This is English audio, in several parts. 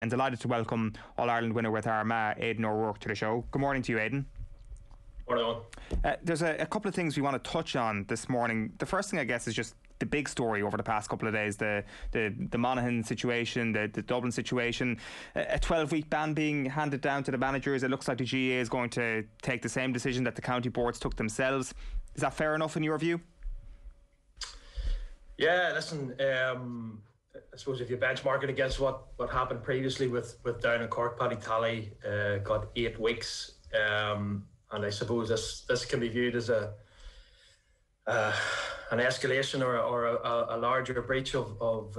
And delighted to welcome All Ireland winner with Armagh, Aidan O'Rourke, to the show. Good morning to you, Aidan. Morning on. There's a couple of things we want to touch on this morning. The first thing, I guess, is just the big story over the past couple of days, the Monaghan situation, the Dublin situation, a 12-week ban being handed down to the managers. It looks like the GAA is going to take the same decision that the county boards took themselves. Is that fair enough in your view? Yeah, listen, I suppose if you benchmark it against what happened previously with Down in Cork, Paddy Tally got 8 weeks, and I suppose this can be viewed as an escalation or a larger breach of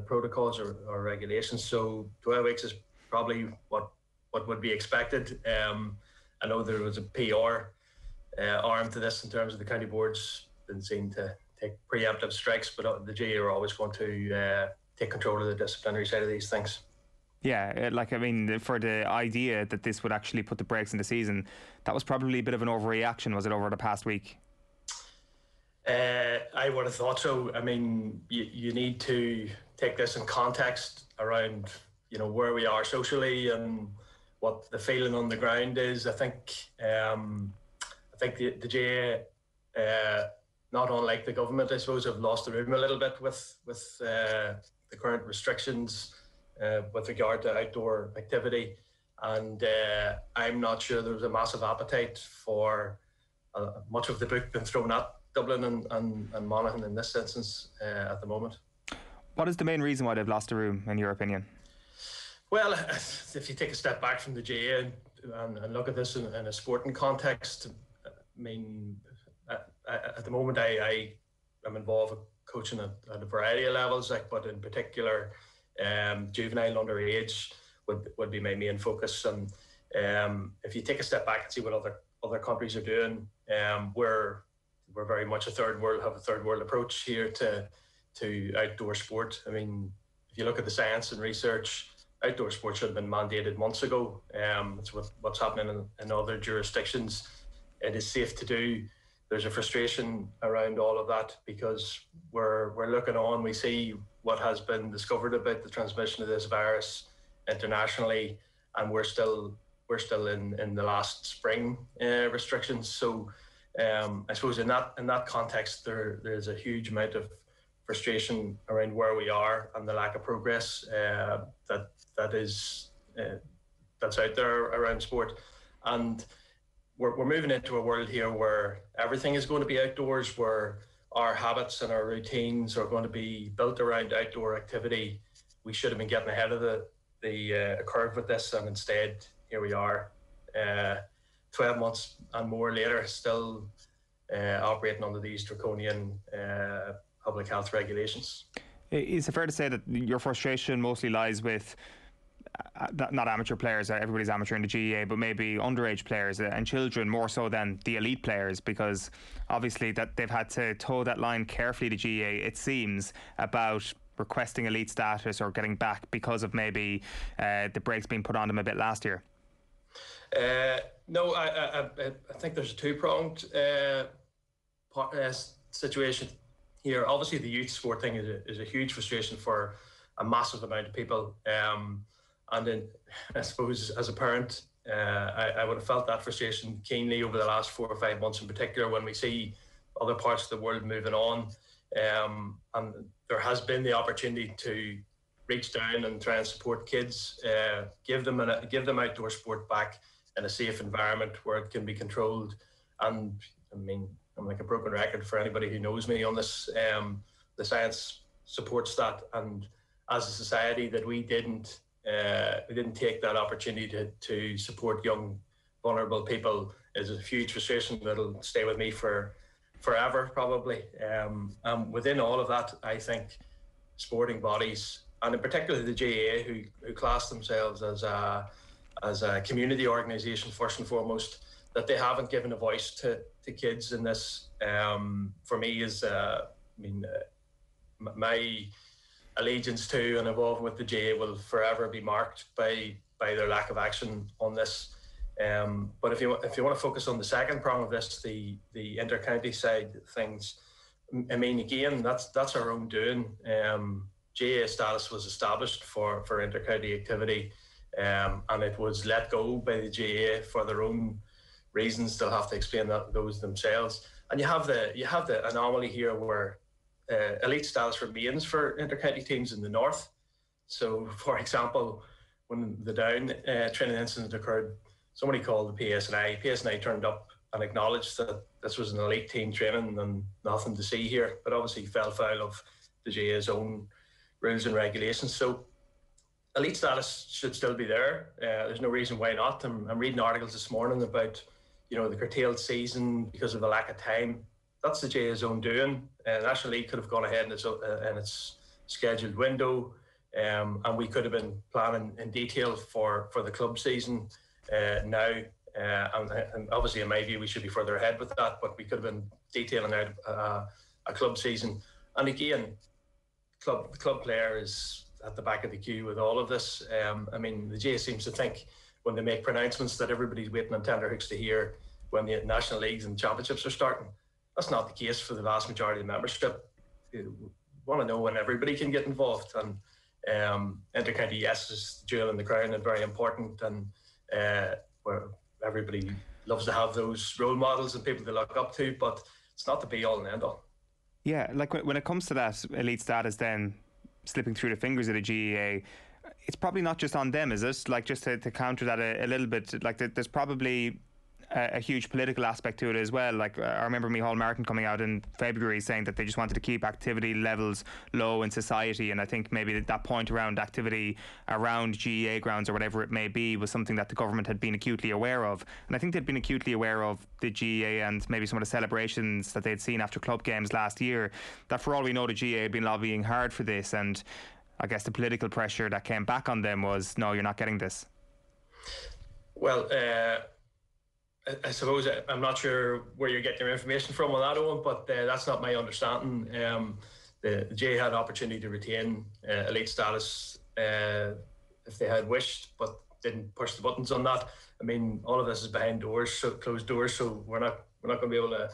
protocols or regulations. So 12 weeks is probably what would be expected. I know there was a PR arm to this in terms of the county boards been seen to take preemptive strikes, but the GAA are always going to take control of the disciplinary side of these things. Yeah, for the idea that this would actually put the brakes in the season, that was probably a bit of an overreaction, was it, over the past week? I would have thought so. I mean, you need to take this in context around, where we are socially and what the feeling on the ground is. I think the GAA, not unlike the government, I suppose, have lost the room a little bit with the current restrictions with regard to outdoor activity, and I'm not sure there's a massive appetite for much of the book being thrown at Dublin and Monaghan in this instance at the moment. What is the main reason why they've lost the room, in your opinion? Well, if you take a step back from the GAA and look at this in a sporting context, I mean, at the moment I am involved with coaching at a variety of levels, but in particular, juvenile underage would be my main focus. And if you take a step back and see what other countries are doing, we're very much have a third world approach here to outdoor sport. I mean, if you look at the science and research, outdoor sport should have been mandated months ago. It's what's happening in other jurisdictions. It is safe to do. There's a frustration around all of that because we're looking on. We see what has been discovered about the transmission of this virus internationally, and we're still in the last spring restrictions. So I suppose in that context, there's a huge amount of frustration around where we are and the lack of progress that's out there around sport. And we're moving into a world here where everything is going to be outdoors, where our habits and our routines are going to be built around outdoor activity. We should have been getting ahead of the curve with this, and instead here we are 12 months and more later, still operating under these draconian public health regulations. Is it fair to say that your frustration mostly lies with not amateur players, everybody's amateur in the GAA, but maybe underage players and children more so than the elite players, because obviously that they've had to toe that line carefully, the GAA, it seems, about requesting elite status or getting back because of maybe the brakes being put on them a bit last year? No, I think there's a two-pronged situation here. Obviously, the youth sport thing is a huge frustration for a massive amount of people. And then, I suppose, as a parent, I would have felt that frustration keenly over the last 4 or 5 months in particular, when we see other parts of the world moving on. And there has been the opportunity to reach down and try and support kids, give them outdoor sport back in a safe environment where it can be controlled. And I mean, I'm like a broken record for anybody who knows me on this. The science supports that, and as a society, that we didn't take that opportunity to support young, vulnerable people is a huge frustration that'll stay with me forever, probably. Within all of that, I think sporting bodies, and in particular the GAA, who class themselves as a community organisation first and foremost, that they haven't given a voice to kids in this, for me is, my allegiance to and involvement with the GAA will forever be marked by their lack of action on this. But if you want to focus on the second prong of this, the inter-county side of things, I mean, again, that's our own doing. GAA status was established for inter-county activity, and it was let go by the GAA for their own reasons. They'll have to explain those themselves. And you have the anomaly here where elite status remains for inter-county teams in the north. So, for example, when the Down training incident occurred, somebody called the PSNI. PSNI turned up and acknowledged that this was an elite team training and nothing to see here, but obviously fell foul of the GAA's own rules and regulations. So elite status should still be there. There's no reason why not. I'm reading articles this morning about, the curtailed season because of the lack of time. That's the GAA's own doing. The National League could have gone ahead in its scheduled window, and we could have been planning in detail for the club season now. And obviously, in my view, we should be further ahead with that, but we could have been detailing out a club season. And again, the club player is at the back of the queue with all of this. The GAA seems to think when they make pronouncements that everybody's waiting on tenterhooks to hear when the national leagues and championships are starting. That's not the case for the vast majority of the membership. We want to know when everybody can get involved. And inter-county, yes, is the jewel in the crown and very important. And where everybody loves to have those role models and people they look up to, but it's not the be all and end all. Yeah, like when it comes to that elite status then slipping through the fingers of the GAA, it's probably not just on them, is it? Like, just to counter that a little bit, like there's probably a huge political aspect to it as well. Like, I remember Micheál Martin coming out in February saying that they just wanted to keep activity levels low in society, and I think maybe that point around activity around GAA grounds or whatever it may be was something that the government had been acutely aware of. And I think they'd been acutely aware of the GAA and maybe some of the celebrations that they'd seen after club games last year, that for all we know the GAA had been lobbying hard for this, and I guess the political pressure that came back on them was, no, you're not getting this. Well, I suppose I'm not sure where you're getting your information from on that one, but that's not my understanding. The GAA had an opportunity to retain elite status if they had wished, but didn't push the buttons on that. I mean, all of this is behind doors, so closed doors, so we're not going to be able to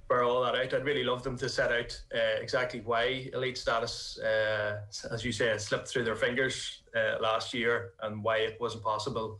bear all that out. I'd really love them to set out exactly why elite status, as you say, slipped through their fingers last year, and why it wasn't possible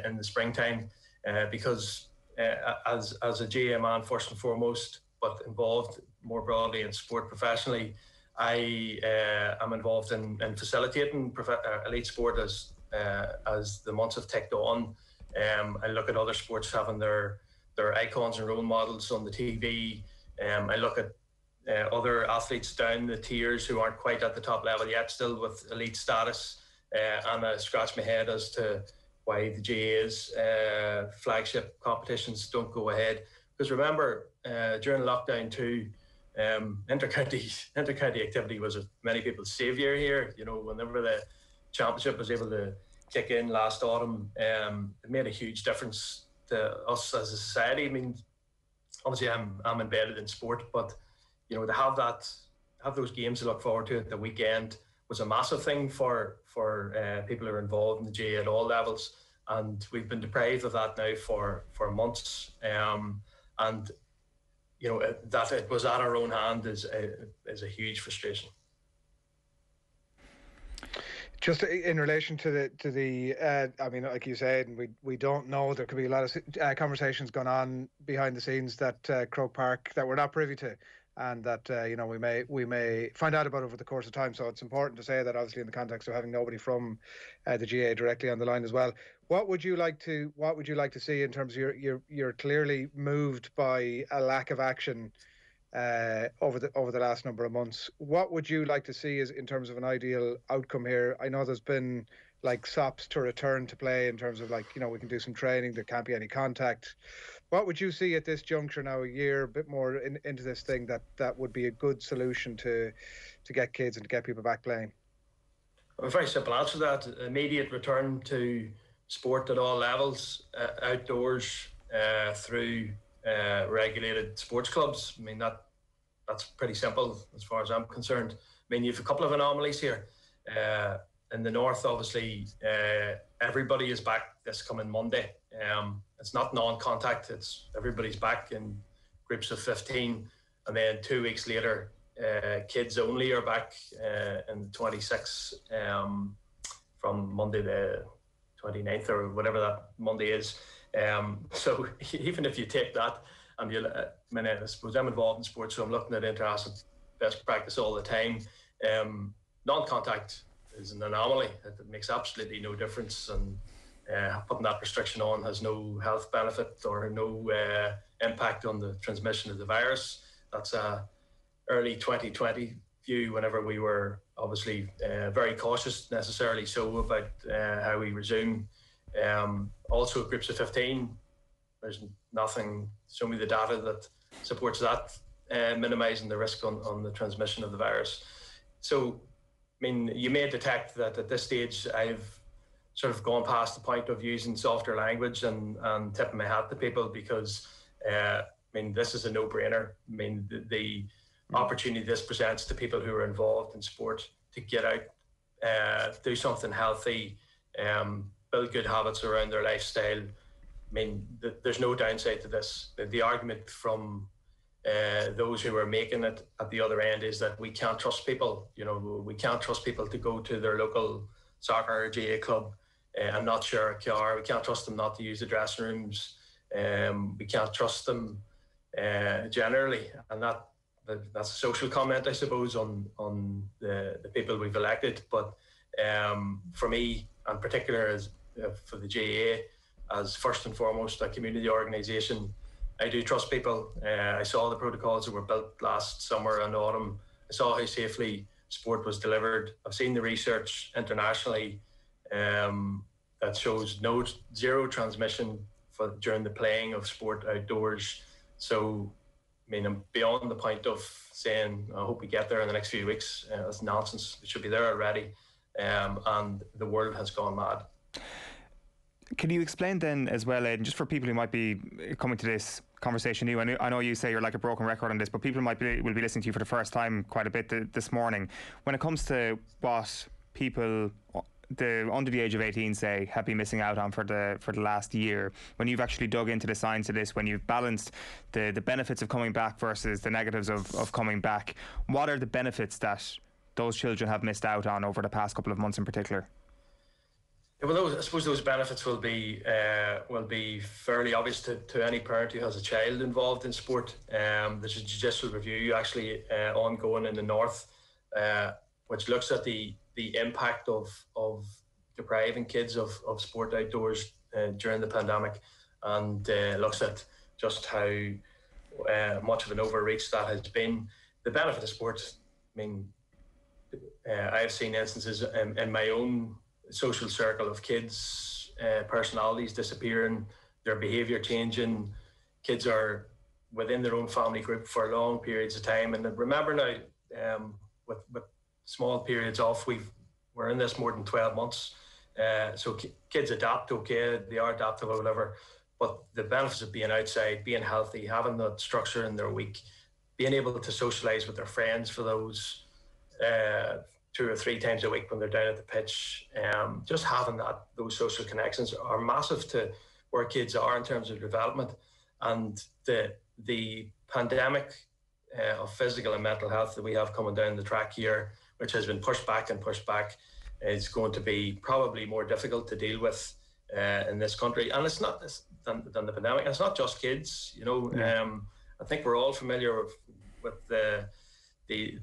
in the springtime. Because as a GAA man first and foremost, but involved more broadly in sport professionally, I am involved in facilitating elite sport as the months have ticked on. I look at other sports having their icons and role models on the TV. I look at other athletes down the tiers who aren't quite at the top level yet, still with elite status, and I scratch my head as to why the GAA's flagship competitions don't go ahead. Because remember, during lockdown too, inter-county activity was many people's saviour here. Whenever the championship was able to kick in last autumn, it made a huge difference to us as a society. I mean, obviously I'm embedded in sport, but to have those games to look forward to at the weekend was a massive thing for people who are involved in the GAA at all levels, and we've been deprived of that now for months. And that it was at our own hand is a huge frustration. Just in relation to the like you said, and we don't know, there could be a lot of conversations going on behind the scenes that Croke Park that we're not privy to, and that we may find out about over the course of time. So it's important to say that, obviously, in the context of having nobody from the GAA directly on the line as well. What would you like to see in terms of you're clearly moved by a lack of action over the last number of months? What would you like to see in terms of an ideal outcome here? I know there's been SOPs to return to play in terms of we can do some training, there can't be any contact. What would you see at this juncture now, a year, a bit more into this thing, that would be a good solution to get kids and to get people back playing? A very simple answer to that: immediate return to sport at all levels, outdoors, through regulated sports clubs. I mean, that's pretty simple as far as I'm concerned. I mean, you have a couple of anomalies here. In the north, obviously, everybody is back this coming Monday. It's not non-contact, it's everybody's back in groups of 15, and then 2 weeks later kids only are back in the 26th from Monday the 29th or whatever that Monday is. So even if you take that, and I suppose I'm involved in sports, so I'm looking at international best practice all the time. Non-contact is an anomaly. It makes absolutely no difference, and putting that restriction on has no health benefit or no impact on the transmission of the virus. That's a early 2020 view, whenever we were obviously very cautious, necessarily so, about how we resume. Also, groups of 15, there's nothing, show me the data that supports that, minimising the risk on the transmission of the virus. So, I mean, you may detect that at this stage I've sort of gone past the point of using softer language and tipping my hat to people, because I mean, this is a no-brainer. I mean, the opportunity this presents to people who are involved in sport to get out, do something healthy, build good habits around their lifestyle. I mean, there's no downside to this. The argument from those who are making it at the other end is that we can't trust people. You know, we can't trust people to go to their local soccer or GAA club and not share a car. We can't trust them not to use the dressing rooms. We can't trust them generally, and that's a social comment, I suppose, on the people we've elected. But for me, in particular, as for the GAA, as first and foremost a community organisation, I do trust people. I saw the protocols that were built last summer and autumn. I saw how safely sport was delivered. I've seen the research internationally that shows zero transmission during the playing of sport outdoors. So, I mean, I'm beyond the point of saying I hope we get there in the next few weeks. That's nonsense. We should be there already, and the world has gone mad. Can you explain then as well, Aidan, just for people who might be coming to this conversation new? I know you say you're like a broken record on this, but people will be listening to you for the first time quite a bit this morning. When it comes to what people under the age of 18 say have been missing out on for the last year, when you've actually dug into the science of this, when you've balanced the benefits of coming back versus the negatives of coming back, what are the benefits that those children have missed out on over the past couple of months in particular? Well, I suppose those benefits will be fairly obvious to any parent who has a child involved in sport. There's a judicial review actually ongoing in the north, which looks at the impact of depriving kids of sport outdoors during the pandemic, and looks at just how much of an overreach that has been. The benefit of sport, I mean, I've seen instances in my own social circle of kids, personalities disappearing, their behaviour changing. Kids are within their own family group for long periods of time. And remember now, with small periods off, we're in this more than 12 months. So kids adapt, okay, they are adaptive or whatever. But the benefits of being outside, being healthy, having that structure in their week, being able to socialise with their friends for those 2 or 3 times a week when they're down at the pitch, just having those social connections are massive to where kids are in terms of development. And the pandemic of physical and mental health that we have coming down the track here, which has been pushed back, is going to be probably more difficult to deal with in this country. And it's not than the pandemic. It's not just kids, you know. I think we're all familiar with the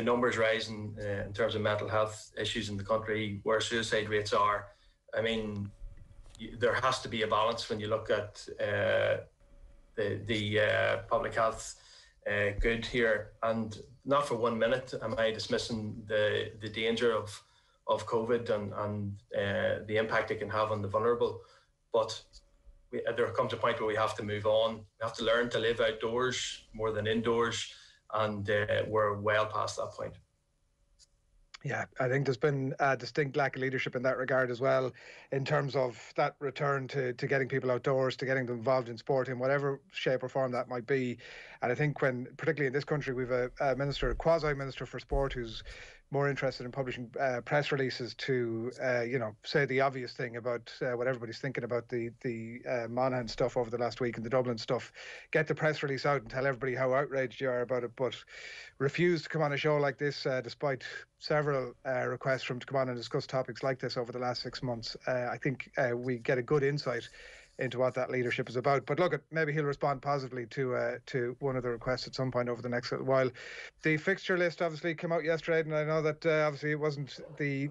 numbers rising in terms of mental health issues in the country, where suicide rates are. I mean, there has to be a balance when you look at the public health good here. And not for 1 minute am I dismissing the danger of COVID and the impact it can have on the vulnerable. But there comes a point where we have to move on. We have to learn to live outdoors more than indoors. And we're well past that point. Yeah, I think there's been a distinct lack of leadership in that regard as well, in terms of that return to getting people outdoors, to getting them involved in sport in whatever shape or form that might be. And I think particularly in this country, we've a minister, a quasi-minister for sport, who's more interested in publishing press releases to, say the obvious thing about what everybody's thinking about the Monaghan stuff over the last week and the Dublin stuff. Get the press release out and tell everybody how outraged you are about it, but refuse to come on a show like this, despite several requests from to come on and discuss topics like this over the last 6 months. I think we get a good insight into what that leadership is about. But look, maybe he'll respond positively to one of the requests at some point over the next little while. The fixture list obviously came out yesterday, and I know that obviously it wasn't the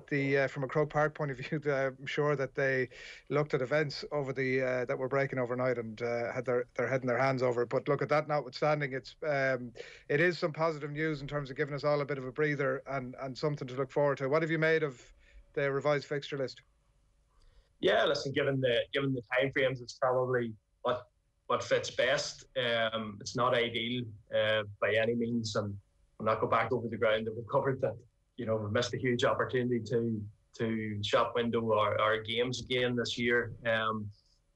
from a Croke Park point of view. I'm sure that they looked at events over the that were breaking overnight and had their head in their hands over it. But look, at that notwithstanding, it is some positive news in terms of giving us all a bit of a breather and something to look forward to. What have you made of the revised fixture list? Yeah, listen, given the time frames, it's probably what fits best. It's not ideal by any means, and I'll not go back over the ground that we've covered that. We missed a huge opportunity to shop window our games again this year.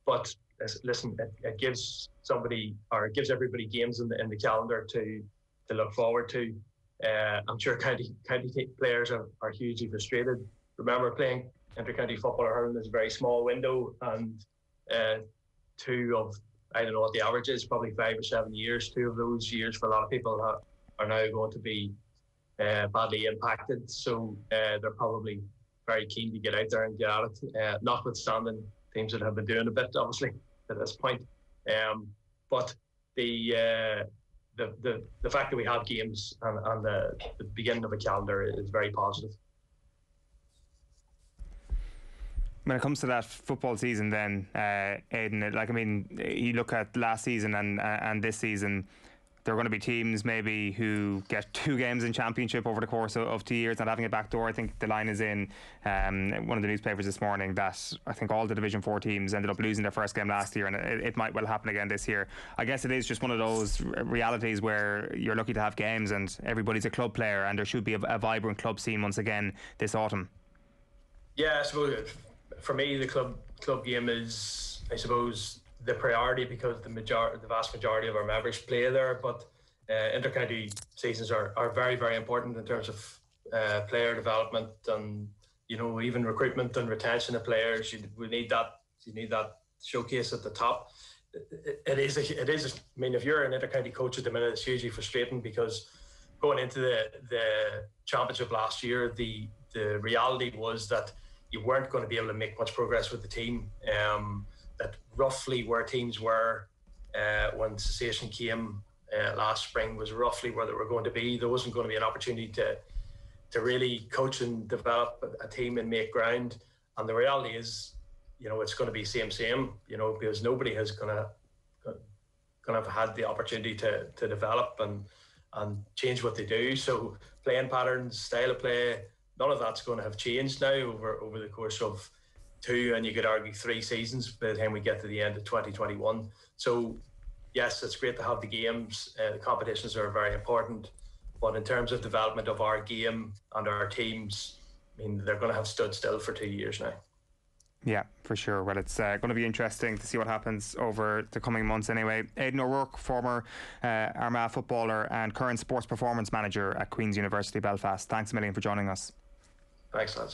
But listen, it gives everybody games in the calendar to look forward to. I'm sure county players are hugely frustrated. Remember, playing inter-county football or hurling is a very small window, and two of, I don't know what the average is, probably 5 or 7 years. 2 of those years for a lot of people are now going to be badly impacted. So they're probably very keen to get out there and get at it, notwithstanding teams that have been doing a bit, obviously, at this point. But the fact that we have games and the beginning of a calendar is very positive. When it comes to that football season then, Aidan, you look at last season and this season, there are going to be teams maybe who get 2 games in Championship over the course of 2 years, not having a backdoor. I think the line is in one of the newspapers this morning that I think all the Division 4 teams ended up losing their first game last year, and it might well happen again this year. I guess it is just one of those realities where you're lucky to have games and everybody's a club player, and there should be a vibrant club scene once again this autumn. Yeah, I suppose for me, the club game is, I suppose, the priority because the vast majority of our members play there. But inter-county seasons are very, very important in terms of player development and even recruitment and retention of players. You need that showcase at the top. It is. I mean, if you're an inter-county coach at the minute, it's hugely frustrating because going into the championship last year, the reality was that you weren't going to be able to make much progress with the team. That roughly where teams were when cessation came last spring was roughly where they were going to be. There wasn't going to be an opportunity to really coach and develop a team and make ground. And the reality is, it's going to be same, because nobody has gonna have had the opportunity to develop and change what they do. So playing patterns, style of play, none of that's going to have changed now over the course of 2 and you could argue 3 seasons by the time we get to the end of 2021. So yes, it's great to have the games. The competitions are very important, but in terms of development of our game and our teams, I mean, they're going to have stood still for 2 years now. Yeah, for sure. Well, it's going to be interesting to see what happens over the coming months anyway. Aidan O'Rourke, former Armagh footballer and current sports performance manager at Queen's University Belfast. Thanks a million for joining us. Thanks, lads.